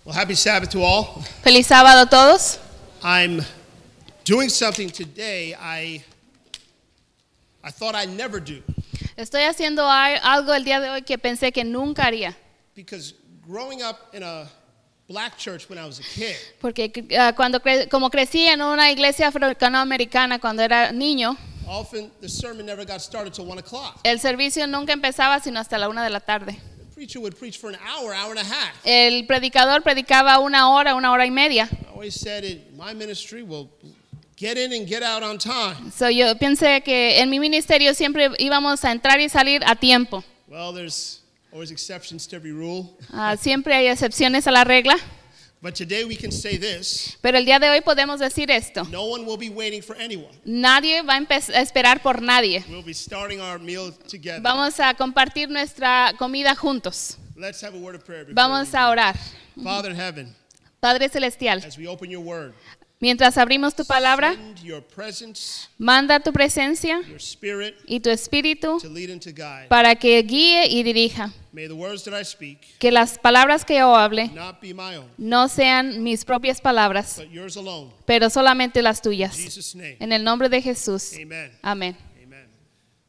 Well, happy Sabbath to all. Feliz sábado a todos. I'm doing something today I thought I'd never do. Estoy haciendo algo el día de hoy que pensé que nunca haría. Because growing up in a black church when I was a kid, Porque como crecí en una iglesia afroamericana cuando era niño, often the sermon never got started till 1 o'clock. el servicio nunca empezaba sino hasta la 1 de la tarde. The preacher would preach for an hour, hour and a half. El predicador predicaba 1 hora y media. I always said my ministry will get in and get out on time. So yo pensé que en mi ministerio siempre íbamos a entrar y salir a tiempo. Well, there's always exceptions to every rule. Siempre hay excepciones a la regla. But today we can say this. Pero el día de hoy podemos decir esto. No one will be waiting for anyone. Nadie va a esperar por nadie. We'll be starting our meal together. Vamos a compartir nuestra comida juntos. Let's have a word of prayer before Vamos a orar. Father in heaven, Padre Celestial, as we open your word, mientras abrimos tu palabra, send your presence, manda tu presencia your spirit y tu espíritu to lead and to guide. para que guíe y dirija. May the words that I speak Que las palabras que yo hable not be my own, no sean mis propias palabras, but yours alone. pero solamente las In tuyas. Jesus' name, En el nombre de Jesús. amen. Amén. Amen.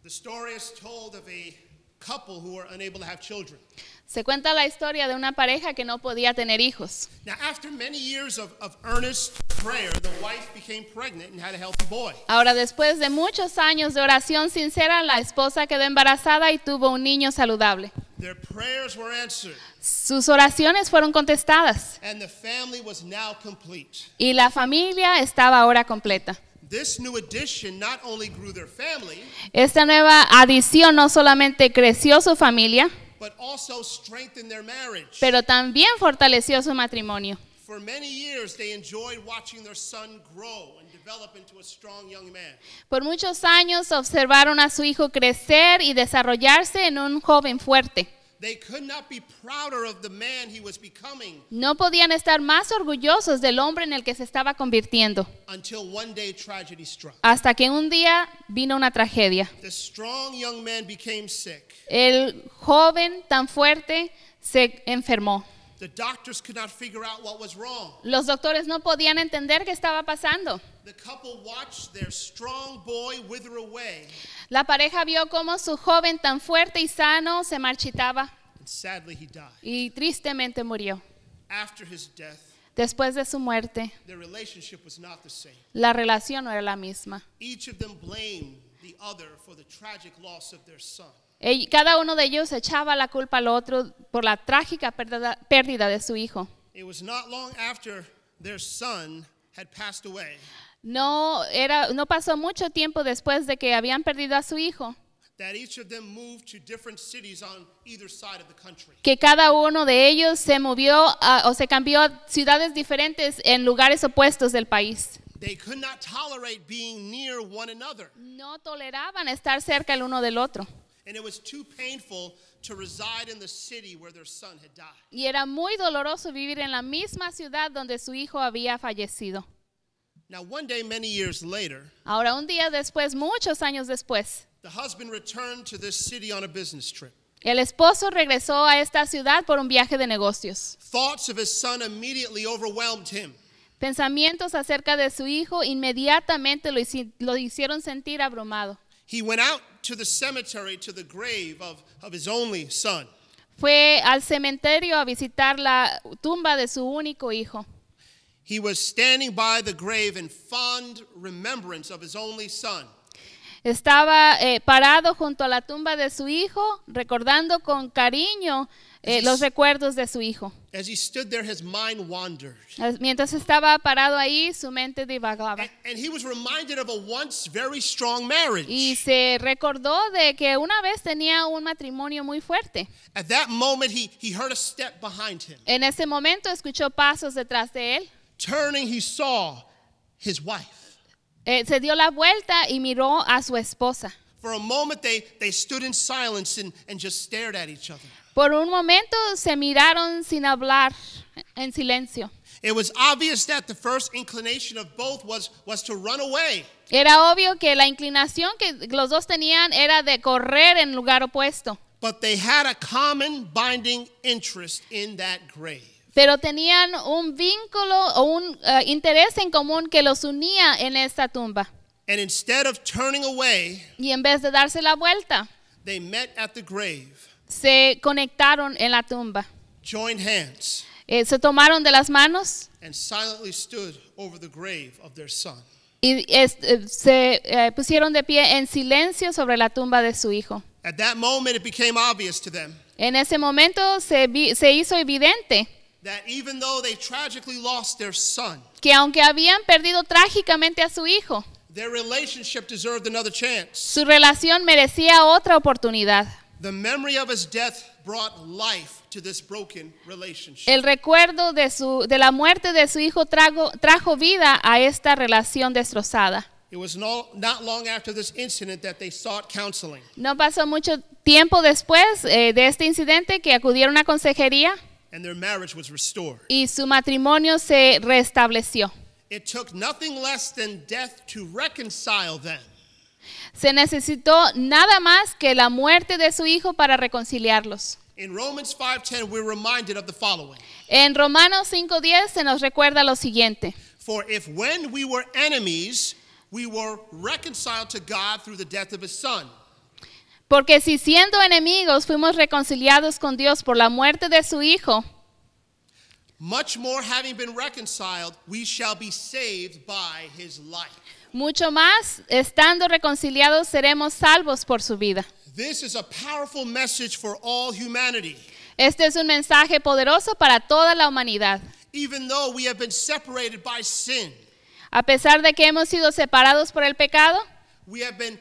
The story is told of a couple who were unable to have children. Se cuenta la historia de una pareja que no podía tener hijos. Now, after many years of earnest prayer, the wife became pregnant and had a healthy boy. Ahora, después de muchos años de oración sincera, la esposa quedó embarazada y tuvo un niño saludable. Their prayers were answered, Sus oraciones fueron contestadas and the family was now complete. y la familia estaba ahora completa. This new addition not only grew their family, Esta nueva adición no solamente creció su familia, but also strengthened their marriage. pero también fortaleció su matrimonio. For many years, they enjoyed watching their son grow and develop into a strong young man. Por muchos años observaron a su hijo crecer y desarrollarse en un joven fuerte. They could not be prouder of the man he was becoming No podían estar más orgullosos del hombre en el que se estaba convirtiendo, until one day tragedy struck. hasta que un día vino una tragedia. The strong young man became sick. El joven tan fuerte se enfermó. The doctors could not figure out what was wrong. Los doctores no podían entender qué estaba pasando. The couple watched their strong boy wither away, La pareja vio cómo su joven tan fuerte y sano se marchitaba and sadly he died. y tristemente murió. After his death, Después de su muerte, their relationship was not the same. la relación no era la misma. Each of them blamed the other for the tragic loss of their son. Cada uno de ellos echaba la culpa al otro por la trágica pérdida de su hijo. It was not long after their son had passed away No pasó mucho tiempo después de que habían perdido a su hijo, that each of them moved to different cities on either side of the country. que cada uno de ellos se movió o se cambió a ciudades diferentes en lugares opuestos del país. They could not tolerate being near one another, No toleraban estar cerca el uno del otro. and it was too painful to reside in the city where their son had died. Y era muy doloroso vivir en la misma ciudad donde su hijo había fallecido. Now, one day, many years later, Ahora, un día después, muchos años después, the husband returned to this city on a business trip. el esposo regresó a esta ciudad por un viaje de negocios. Thoughts of his son immediately overwhelmed him. Pensamientos acerca de su hijo inmediatamente lo hicieron sentir abrumado. He went out to the cemetery to the grave of his only son. Fue al cementerio a visitar la tumba de su único hijo. He was standing by the grave in fond remembrance of his only son. Estaba parado junto a la tumba de su hijo, recordando con cariño los recuerdos de su hijo. As he stood there, his mind wandered. Mientras estaba parado ahí, su mente divagaba. And he was reminded of a once very strong marriage. Y se recordó de que una vez tenía un matrimonio muy fuerte. At that moment, he heard a step behind him. En ese momento escuchó pasos detrás de él. Turning, he saw his wife. Se dio la vuelta y miró a su esposa. For a moment, they stood in silence and just stared at each other. Por un momento se miraron sin hablar, en silencio. It was obvious that the first inclination of both was to run away. Era obvio que la inclinación que los dos tenían era de correr en lugar opuesto. But they had a common binding interest in that grave. pero tenían un vínculo o un interés en común que los unía en esta tumba. And instead of turning away, Y en vez de darse la vuelta, they met at the grave, se conectaron en la tumba. joined hands, Se tomaron de las manos and silently stood over the grave of their son. y se pusieron de pie en silencio sobre la tumba de su hijo. At that moment, it became obvious to them En ese momento se hizo evidente that even though they tragically lost their son, que aunque habían perdido trágicamente a su hijo, their relationship deserved another chance. su relación merecía otra oportunidad. The memory of his death brought life to this broken relationship. El recuerdo de la muerte de su hijo trajo vida a esta relación destrozada. It was not long after this incident that they sought counseling. No pasó mucho tiempo después de este incidente que acudieron a consejería And their marriage was restored. y su matrimonio se restableció. It took nothing less than death to reconcile them. Se necesitó nada más que la muerte de su hijo para reconciliarlos. In Romans 5:10, we're reminded of the following. En Romanos 5:10 se nos recuerda lo siguiente. For if when we were enemies, we were reconciled to God through the death of his son, Porque si siendo enemigos fuimos reconciliados con Dios por la muerte de su hijo, much more having been reconciled, we shall be saved by his life. mucho más, estando reconciliados, seremos salvos por su vida. This is a powerful message for all humanity. Este es un mensaje poderoso para toda la humanidad. Even though we have been separated by sin, A pesar de que hemos sido separados por el pecado, we have been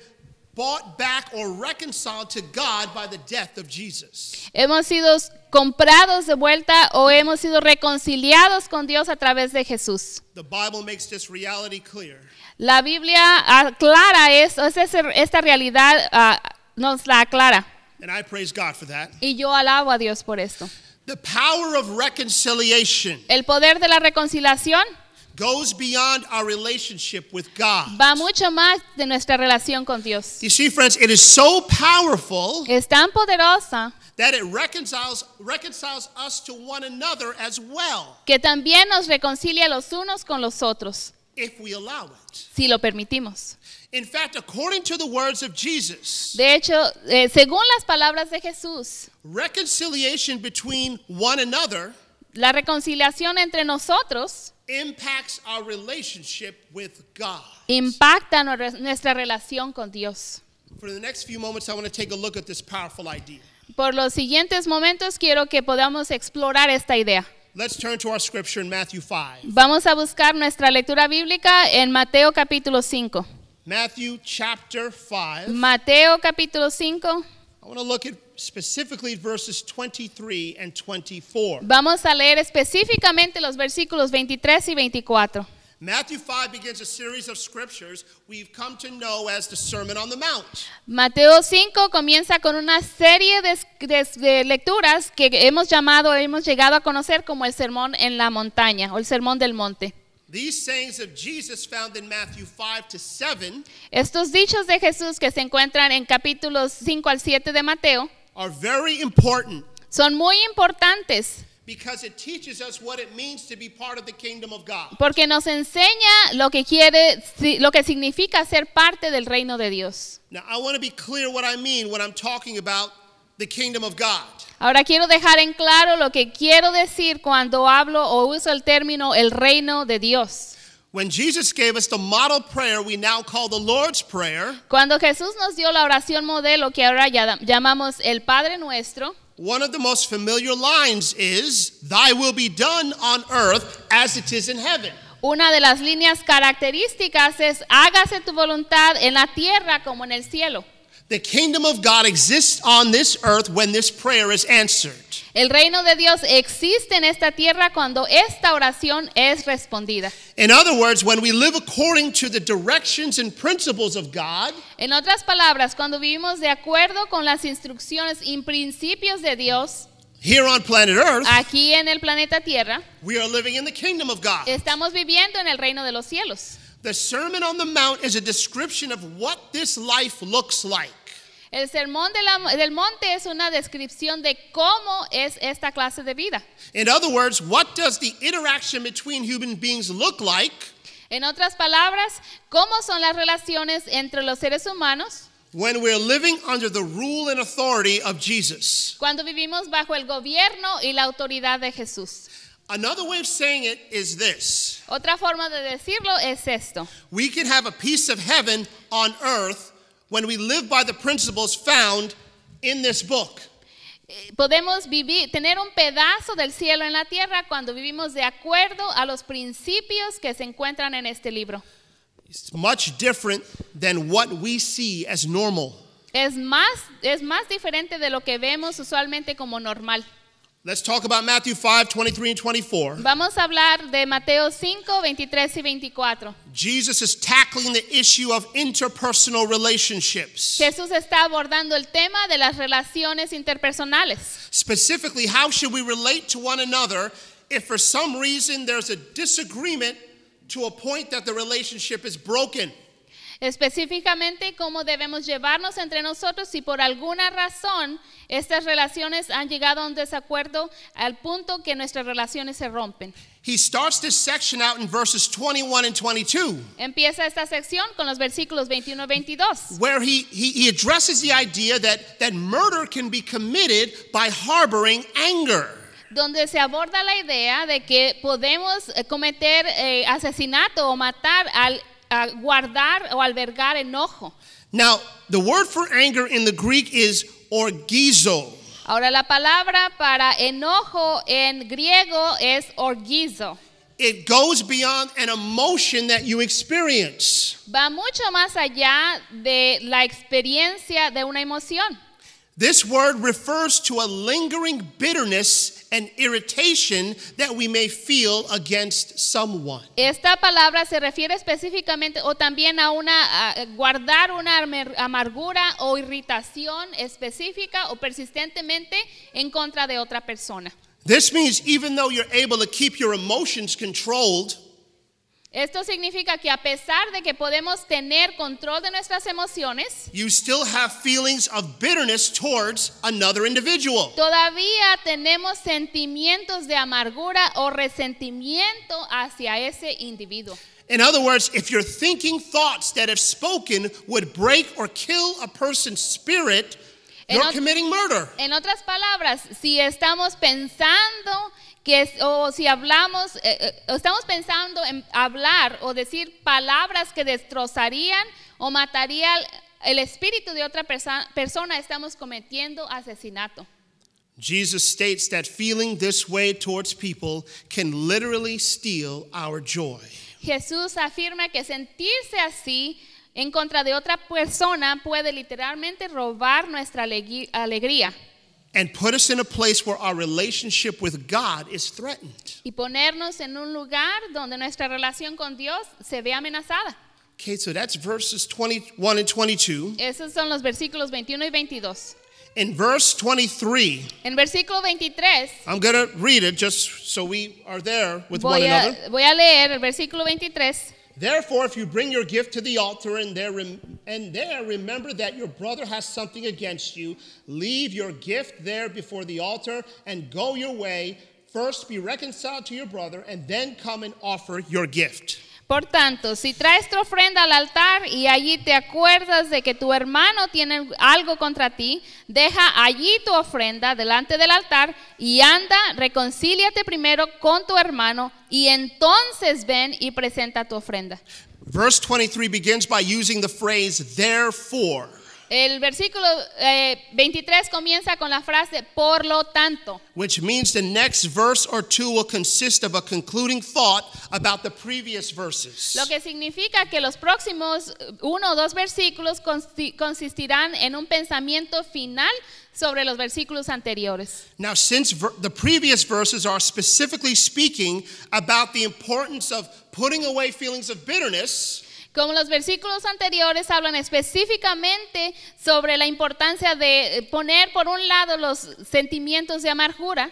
bought back or reconciled to God by the death of Jesus. hemos sido comprados de vuelta o hemos sido reconciliados con Dios a través de Jesús. The Bible makes this reality clear. La Biblia aclara esta realidad, nos la aclara. And I praise God for that. Y yo alabo a Dios por esto. The power of reconciliation El poder de la reconciliación goes beyond our relationship with God. va mucho más de nuestra relación con Dios. You see, friends, it is so powerful Es tan poderosa that it reconciles us to one another as well, que también nos reconcilia los unos con los otros, if we allow it. si lo permitimos. In fact, according to the words of Jesus, De hecho, según las palabras de Jesús, reconciliation between one another la reconciliación entre nosotros impacts our relationship with God. impacta nuestra relación con Dios. For the next few moments, I want to take a look at this powerful idea. Por los siguientes momentos quiero que podamos explorar esta idea. Let's turn to our scripture in Matthew 5. Vamos a buscar nuestra lectura bíblica en Mateo capítulo 5. Matthew chapter 5. Mateo capítulo 5. I want to look at specifically verses 23 and 24. Vamos a leer específicamente los versículos 23 y 24. Matthew 5 begins a series of scriptures we've come to know as the Sermon on the Mount. Mateo 5 comienza con una serie de lecturas que hemos llegado a conocer como el sermón en la montaña o el sermón del monte. These sayings of Jesus found in Matthew 5 to 7 Estos dichos de Jesús que se encuentran en capítulos 5 al 7 de Mateo are very important son muy importantes because it teaches us what it means to be part of the kingdom of God. porque nos enseña lo que significa ser parte del reino de Dios. Now, I want to be clear what I mean when I'm talking about the kingdom of God. Ahora quiero dejar en claro lo que quiero decir cuando hablo o uso el término el reino de Dios. When Jesus gave us the model prayer we now call the Lord's Prayer, Cuando Jesús nos dio la oración modelo que ahora llamamos el Padre Nuestro, one of the most familiar lines is, "Thy will be done on earth as it is in heaven." una de las líneas características es hágase tu voluntad en la tierra como en el cielo. The kingdom of God exists on this earth when this prayer is answered. El reino de Dios existe en esta tierra cuando esta oración es respondida. In other words, when we live according to the directions and principles of God, En otras palabras, cuando vivimos de acuerdo con las instrucciones y principios de Dios, here on planet Earth, aquí en el planeta Tierra, we are living in the kingdom of God. estamos viviendo en el reino de los cielos. The Sermon on the Mount is a description of what this life looks like. El sermón del monte es una descripción de cómo es esta clase de vida. In other words, what does the interaction between human beings look like En otras palabras, ¿cómo son las relaciones entre los seres humanos when we're living under the rule and authority of Jesus? cuando vivimos bajo el gobierno y la autoridad de Jesús? Another way of saying it is this. Otra forma de decirlo es esto. We can have a piece of heaven on earth when we live by the principles found in this book. Podemos tener un pedazo del cielo en la tierra cuando vivimos de acuerdo a los principios que se encuentran en este libro. It's much different than what we see as normal. Es más diferente de lo que vemos usualmente como normal. Let's talk about Matthew 5, 23 and 24. Vamos a hablar de Mateo 5, 23 y 24. Jesus is tackling the issue of interpersonal relationships. Jesús está abordando el tema de las relaciones interpersonales. Specifically, how should we relate to one another if for some reason there's a disagreement to a point that the relationship is broken? Específicamente, cómo debemos llevarnos entre nosotros si por alguna razón estas relaciones han llegado a un desacuerdo al punto que nuestras relaciones se rompen. He starts this section out in verses 21 and 22. Empieza esta sección con los versículos 21 y 22. Where he addresses the idea that murder can be committed by harboring anger. Donde se aborda la idea de que podemos cometer asesinato o matar al guardar o albergar enojo. Now, the word for anger in the Greek is orgizo. Ahora la palabra para enojo en griego es orgizo. It goes beyond an emotion that you experience. Va mucho más allá de la experiencia de una emoción. This word refers to a lingering bitterness and irritation that we may feel against someone. Esta palabra se refiere específicamente o también a guardar una amargura o irritación específica o persistentemente en contra de otra persona. This means even though you're able to keep your emotions controlled, esto significa que a pesar de que podemos tener control de nuestras emociones, you still have feelings of bitterness towards another individual. todavía tenemos sentimientos de amargura o resentimiento hacia ese individuo. In other words, if you're thinking thoughts that if spoken would break or kill a person's spirit, you're committing murder. En otras palabras, si estamos pensando o si hablamos, estamos pensando en hablar o decir palabras que destrozarían o matarían el espíritu de otra persona, estamos cometiendo asesinato. Jesus states that feeling this way towards people can literally steal our joy. Jesús afirma que sentirse así en contra de otra persona puede literalmente robar nuestra alegría. And put us in a place where our relationship with God is threatened. Y ponernos en un lugar donde nuestra relación con Dios se ve amenazada. Okay, so that's verses 21 and 22. Esos son los versículos 21 y 22. In verse 23, En versículo 23, I'm going to read it just so we are there with one another. voy a leer el versículo 23. Therefore, if you bring your gift to the altar and there remember that your brother has something against you, leave your gift there before the altar and go your way. First be reconciled to your brother and then come and offer your gift. Por tanto, si traes tu ofrenda al altar y allí te acuerdas de que tu hermano tiene algo contra ti, deja allí tu ofrenda delante del altar y anda, reconcíliate primero con tu hermano y entonces ven y presenta tu ofrenda. Verse 23 begins by using the phrase, therefore. El versículo 23 comienza con la frase, por lo tanto. Which means the next verse or two will consist of a concluding thought about the previous verses. Lo que significa que los próximos 1 o 2 versículos consistirán en un pensamiento final sobre los versículos anteriores. Now, since the previous verses are specifically speaking about the importance of putting away feelings of bitterness, como los versículos anteriores hablan específicamente sobre la importancia de poner por un lado los sentimientos de amargura,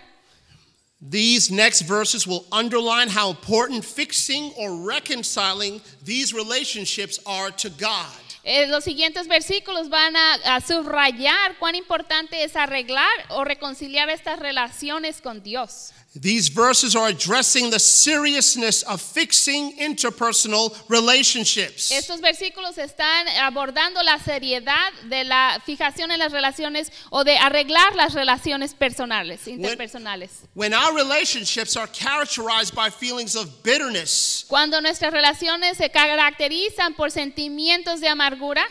these next verses will underline how important fixing or reconciling these relationships are to God. Los siguientes versículos van a subrayar cuán importante es arreglar o reconciliar estas relaciones con Dios. These verses are addressing the seriousness of fixing interpersonal relationships. Estos versículos están abordando la seriedad de la fijación en las relaciones o de arreglar las relaciones personales, interpersonales. When our relationships are characterized by feelings of bitterness, Cuando nuestras relaciones se caracterizan por sentimientos de amargura,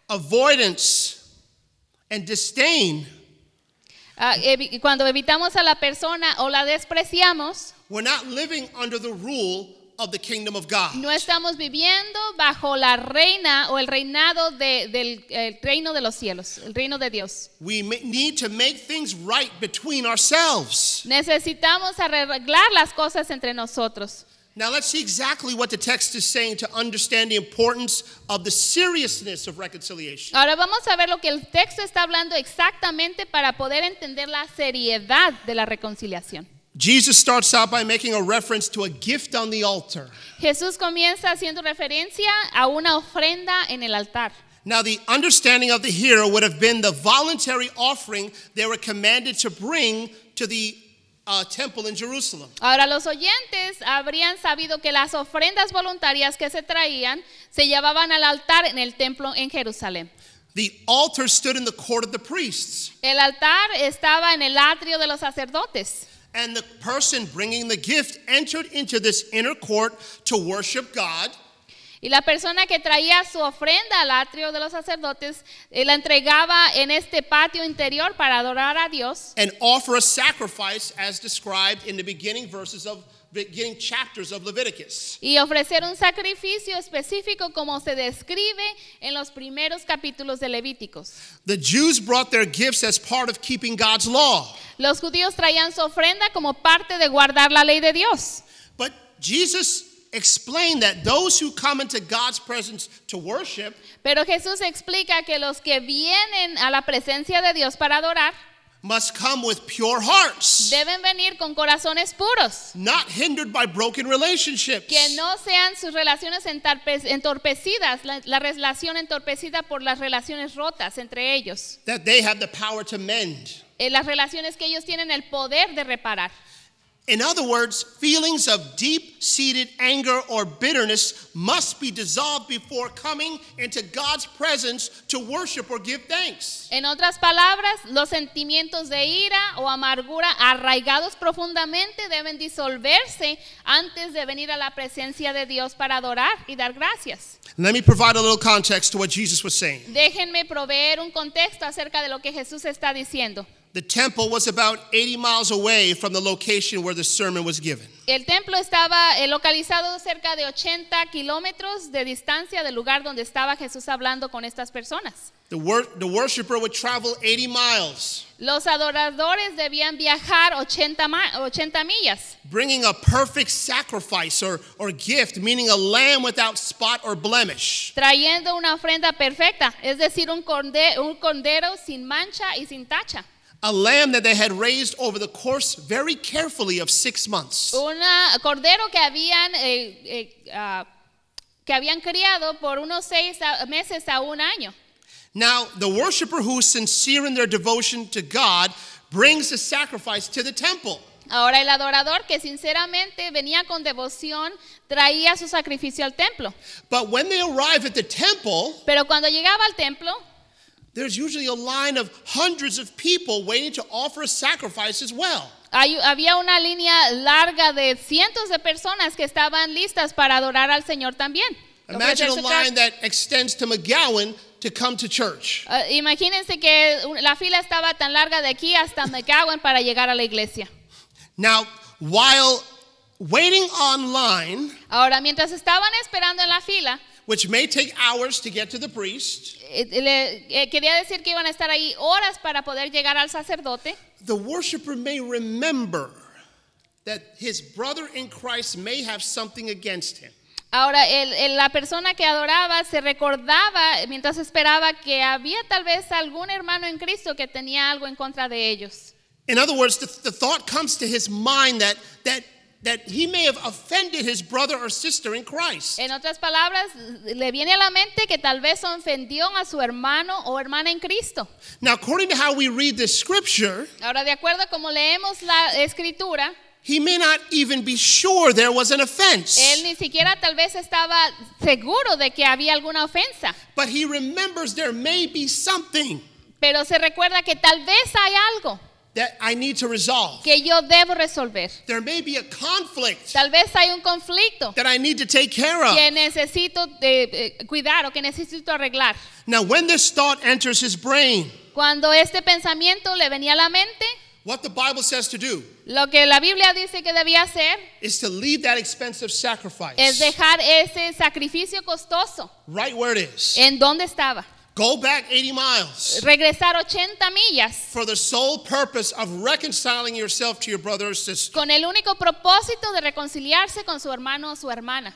avoidance, and disdain, cuando evitamos a la persona o la despreciamos, we're not living under the rule of the kingdom of God. no estamos viviendo bajo la reina o el reinado del reino de los cielos, el reino de Dios. We need to make things right between ourselves. Necesitamos arreglar las cosas entre nosotros. Now let's see exactly what the text is saying to understand the importance of the seriousness of reconciliation. Ahora vamos a ver lo que el texto está hablando exactamente para poder entender la seriedad de la reconciliación. Jesus starts out by making a reference to a gift on the altar. Jesús comienza haciendo referencia a una ofrenda en el altar. Now the understanding of the hearer would have been the voluntary offering they were commanded to bring to the temple in Jerusalem. Ahora los oyentes habrían sabido que las ofrendas voluntarias que se traían se llevaban al altar en el templo en Jerusalén. The altar stood in the court of the priests, El altar estaba en el atrio de los sacerdotes. and the person bringing the gift entered into this inner court to worship God. Y la persona que traía su ofrenda al atrio de los sacerdotes la entregaba en este patio interior para adorar a Dios. And offer a sacrifice as described in the beginning chapters of Leviticus. Y ofrecer un sacrificio específico como se describe en los primeros capítulos de Levíticos. The Jews brought their gifts as part of keeping God's law. Los judíos traían su ofrenda como parte de guardar la ley de Dios. But Jesus explained that those who come into God's presence to worship Pero Jesús explica que los que vienen a la presencia de Dios para adorar must come with pure hearts, deben venir con corazones puros, not hindered by broken relationships. que no sean sus relaciones entorpecidas, la relación entorpecida por las relaciones rotas entre ellos, That they have the power to mend. las relaciones que ellos tienen el poder de reparar. In other words, feelings of deep-seated anger or bitterness must be dissolved before coming into God's presence to worship or give thanks. En otras palabras, los sentimientos de ira o amargura arraigados profundamente deben disolverse antes de venir a la presencia de Dios para adorar y dar gracias. Let me provide a little context to what Jesus was saying. Déjenme proveer un contexto acerca de lo que Jesús está diciendo. The temple was about 80 miles away from the location where the sermon was given. El templo estaba localizado cerca de 80 kilómetros de distancia del lugar donde estaba Jesús hablando con estas personas. The worshiper would travel 80 miles, Los adoradores debían viajar 80 millas, bringing a perfect sacrifice or gift, meaning a lamb without spot or blemish. trayendo una ofrenda perfecta, es decir, un cordero sin mancha y sin tacha. A lamb that they had raised over the course very carefully of 6 months. Un cordero que habían criado por unos 6 meses a un año. Now, the worshiper who is sincere in their devotion to God brings the sacrifice to the temple. Ahora el adorador que sinceramente venía con devoción traía su sacrificio al templo. But when they arrive at the temple, Pero cuando llegaba al templo, there's usually a line of hundreds of people waiting to offer a sacrifice as well. había una línea larga de cientos de personas que estaban listas para adorar al Señor también. Imagine a line that extends to McGowan to come to church. Imagínense que la fila estaba tan larga de aquí hasta McGowan para llegar a la iglesia. Now, while waiting online, Ahora, mientras estaban esperando en la fila, which may take hours to get to the priest, quería decir que iban a estar ahí horas para poder llegar al sacerdote. the worshiper may remember that his brother in Christ may have something against him. Ahora, la persona que adoraba se recordaba mientras esperaba que había tal vez algún hermano en Cristo que tenía algo en contra de ellos. In other words, the thought comes to his mind that that he may have offended his brother or sister in Christ. En otras palabras, le viene a la mente que tal vez ofendió a su hermano o hermana en Cristo. Now, according to how we read this scripture, Ahora, de acuerdo a como leemos la escritura, he may not even be sure there was an offense. él ni siquiera tal vez estaba seguro de que había alguna ofensa, But he remembers there may be something pero se recuerda que tal vez hay algo that I need to resolve. que yo debo resolver. There may be a conflict Tal vez hay un conflicto that I need to take care of. que necesito cuidar o que necesito arreglar. Now, when this thought enters his brain, Cuando este pensamiento le venía a la mente, what the Bible says to do lo que la Biblia dice que debía hacer is to leave that expensive sacrifice es dejar ese sacrificio costoso right where it is. en donde estaba. Go back 80 miles Regresar 80 millas for the sole purpose of reconciling yourself to your brother or sister. con el único propósito de reconciliarse con su hermano o su hermana.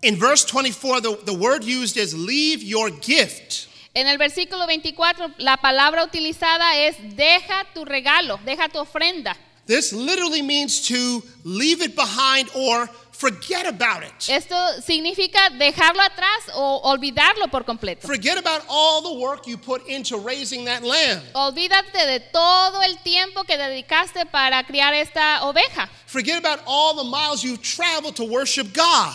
In verse 24, the word used is leave your gift. En el versículo 24, la palabra utilizada es deja tu regalo, deja tu ofrenda. This literally means to leave it behind or forget about it. Esto significa dejarlo atrás o olvidarlo por completo. Forget about all the work you put into raising that lamb. Olvídate de todo el tiempo que dedicaste para criar esta oveja. Forget about all the miles you've traveled to worship God.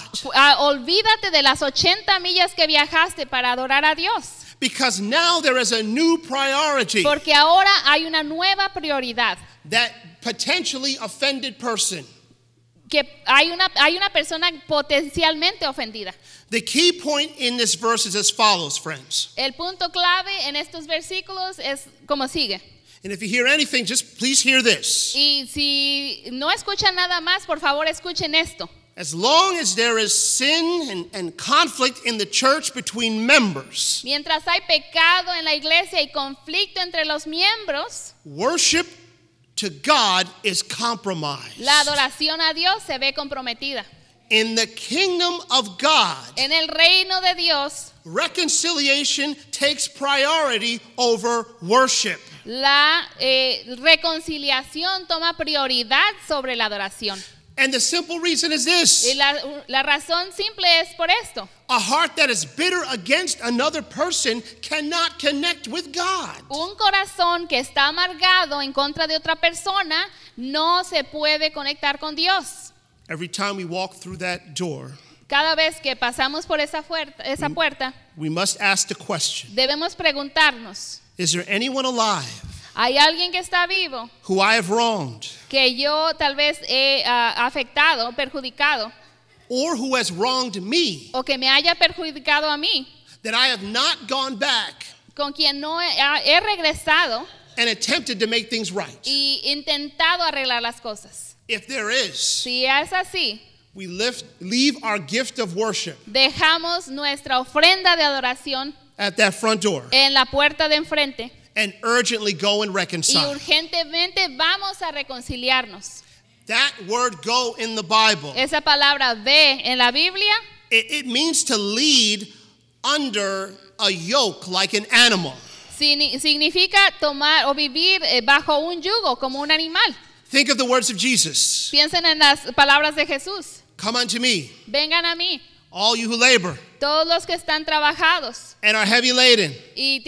Olvídate de las 80 millas que viajaste para adorar a Dios. Because now there is a new priority. Porque ahora hay una nueva prioridad. That potentially offended person. Que hay una persona potencialmente ofendida. The key point in this verse is as follows, friends. El punto clave en estos versículos es como sigue. And if you hear anything, just please hear this. Y si no escuchan nada más, por favor escuchen esto. As long as there is sin and conflict in the church between members, Mientras hay pecado en la iglesia y conflicto entre los miembros, worship to God is compromised. la adoración a Dios se ve comprometida. In the kingdom of God, En el reino de Dios, reconciliation takes priority over worship. la reconciliación toma prioridad sobre la adoración. And the simple reason is Y this: la razón simple es por esto. a heart that is bitter against another person cannot connect with God. Un corazón que está amargado en contra de otra persona no se puede conectar con Dios. Every time we walk through that door, Cada vez que pasamos por esa puerta, we must ask the question: debemos preguntarnos, is there anyone alive ¿hay alguien que está vivo who I have wronged, que yo tal vez he afectado, perjudicado, or who has wronged me, o que me haya perjudicado a mí, that I have not gone back con quien no he regresado and attempted to make things right? y intentado arreglar las cosas? If there is, Si es así, we leave our gift of worship dejamos nuestra ofrenda de adoración at that front door en la puerta de enfrente and urgently go and y reconcile. urgentemente vamos a reconciliarnos. That word "go" in the Bible, Esa palabra ve en la Biblia it means to lead under a yoke like an animal. significa tomar o vivir bajo un yugo como un animal. Think of the words of Jesus. Piensen en las palabras de Jesús. Come unto me, Vengan a mí, all you who labor todos los que están trabajados and are heavy laden, y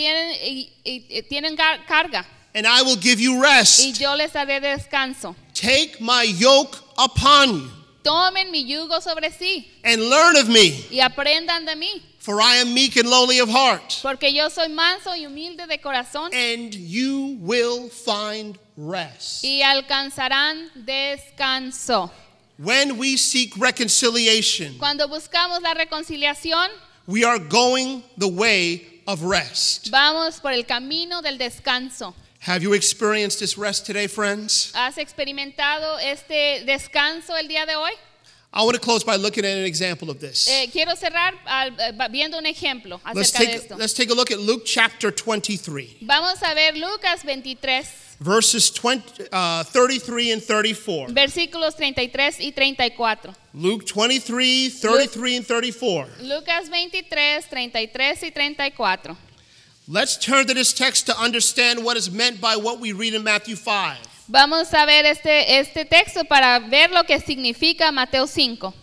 tienen carga, and I will give you y rest. yo les daré descanso. Take my yoke upon you Tomen mi yugo sobre sí and learn of me, y aprendan de mí, for I am meek and lowly of heart, porque yo soy manso y humilde de corazón and you will find rest. y alcanzarán descanso. When we seek reconciliation, Cuando buscamos la reconciliación, we are going the way of rest. vamos por el camino del descanso. Have you experienced this rest today, friends? ¿Has experimentado este descanso el día de hoy? I want to close by looking at an example of this. Quiero cerrar viendo un ejemplo acerca de esto. Let's take a look at Luke chapter 23, Vamos a ver Lucas 23, verses 33 and 34. versículos 33 y 34. Luke 23, 33 and 34. Lucas 23, 33 y 34. Let's turn to this text to understand what is meant by what we read in Matthew 5. Vamos a ver este texto para ver lo que significa Mateo 5.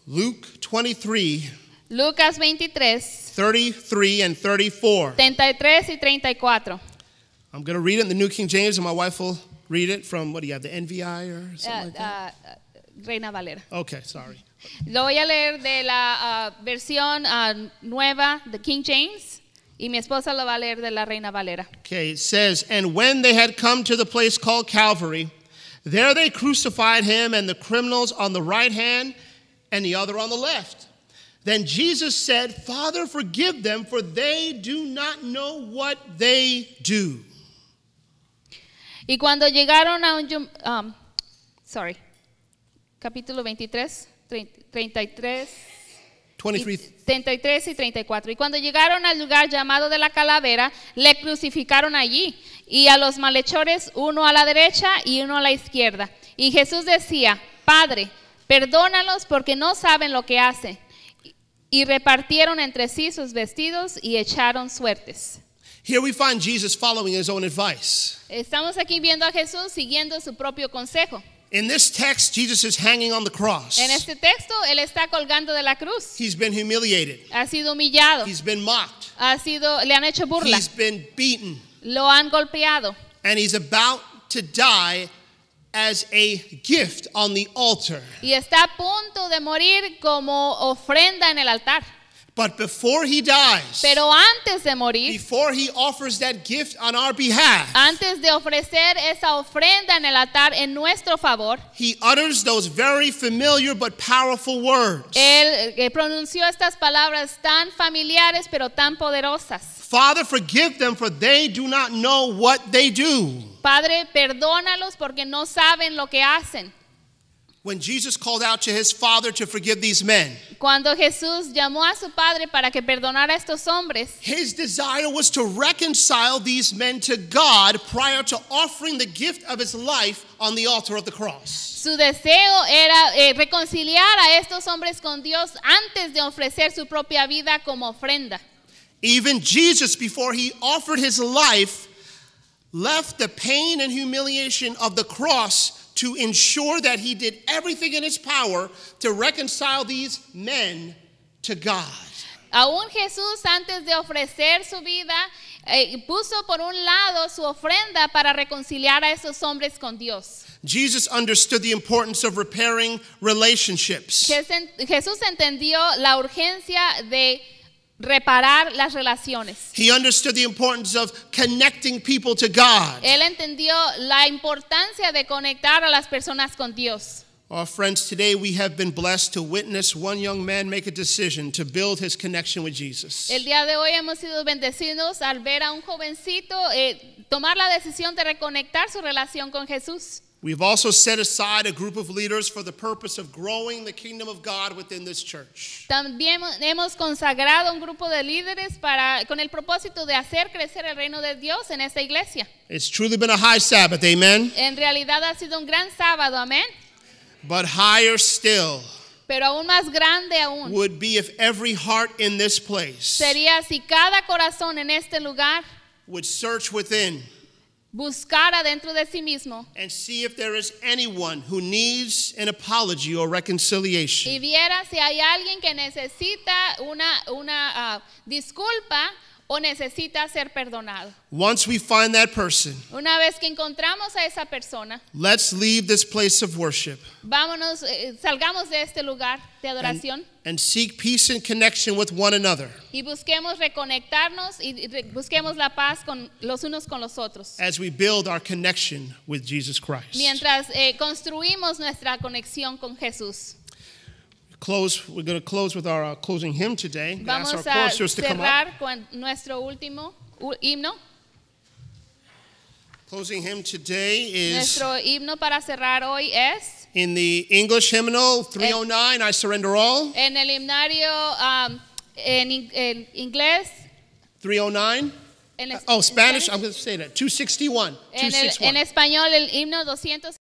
Luke 23, Lucas 23, 33 and 34. 33 y 34. I'm going to read it in the New King James, and my wife will read it from, what do you have, the NVI or something like that? Reina Valera. Okay, sorry. Lo voy a leer de la versión nueva de King James y mi esposa lo va a leer de la Reina Valera. Okay, it says, and when they had come to the place called Calvary, there they crucified him and the criminals on the right hand and the other on the left. Then Jesus said, Father, forgive them, for they do not know what they do. Y cuando llegaron a capítulo 23, 33 y 34. Y cuando llegaron al lugar llamado de la calavera, le crucificaron allí, y a los malhechores uno a la derecha y uno a la izquierda. Y Jesús decía, Padre, perdónalos porque no saben lo que hacen. Y repartieron entre sí sus vestidos y echaron suertes. Here we find Jesus following his own advice. Estamos aquí viendo a Jesús siguiendo su propio consejo. In this text, Jesus is hanging on the cross. En este texto, él está colgando de la cruz. He's been humiliated. Ha sido humillado. He's been mocked. Le han hecho burla. He's been beaten. Lo han golpeado. And he's about to die as a gift on the altar. Y está a punto de morir como ofrenda en el altar. But before he dies, Pero antes de morir, before he offers that gift on our behalf, antes de ofrecer esa ofrenda en el altar en nuestro favor, he utters those very familiar but powerful words. él pronunció estas palabras tan familiares pero tan poderosas. Father, forgive them, for they do not know what they do. Padre, perdónalos porque no saben lo que hacen. When Jesus called out to his Father to forgive these men, Cuando Jesús llamó a su Padre para que perdonara a estos hombres, his desire was to reconcile these men to God prior to offering the gift of his life on the altar of the cross. su deseo era reconciliar a estos hombres con Dios antes de ofrecer su propia vida como ofrenda. Even Jesus, before he offered his life, left the pain and humiliation of the cross to ensure that he did everything in his power to reconcile these men to God. Aún Jesús, antes de ofrecer su vida, puso por un lado su ofrenda para reconciliar a esos hombres con Dios. Jesus understood the importance of repairing relationships. Jesús entendió la urgencia de reparar las relaciones. He understood the importance of connecting people to God. Él entendió la importancia de conectar a las personas con Dios. Our friends, today we have been blessed to witness one young man make a decision to build his connection with Jesus. El día de hoy hemos sido bendecidos al ver a un jovencito tomar la decisión de reconectar su relación con Jesús. We've also set aside a group of leaders for the purpose of growing the kingdom of God within this church. También hemos consagrado un grupo de líderes con el propósito de hacer crecer el reino de Dios en esta iglesia. It's truly been a high Sabbath, amen? En realidad ha sido un gran sábado, amén. But higher still Pero aún más grande aún would be if every heart in this place sería si cada corazón en este lugar would search within buscara dentro de sí mismo and see if there is anyone who needs an apology or reconciliation. y viera si hay alguien que necesita una disculpa o necesita ser perdonado. Once we find that person, Una vez que encontramos a esa persona, let's leave this place of worship salgamos de este lugar de adoración and seek peace and connection with one another y busquemos reconectarnos y busquemos la paz con los unos con los otros. as we build our connection with Jesus Christ. Mientras construimos nuestra conexión con Jesús. We're going to close with our closing hymn today. I'm gonna ask Vamos our a choristers to come up. cerrar con nuestro último himno. Closing hymn today is Nuestro himno para cerrar hoy es in the English hymnal 309, I Surrender All. en el himnario en inglés. 309. En Spanish, I'm going to say that. 261. En 261. español el himno 261.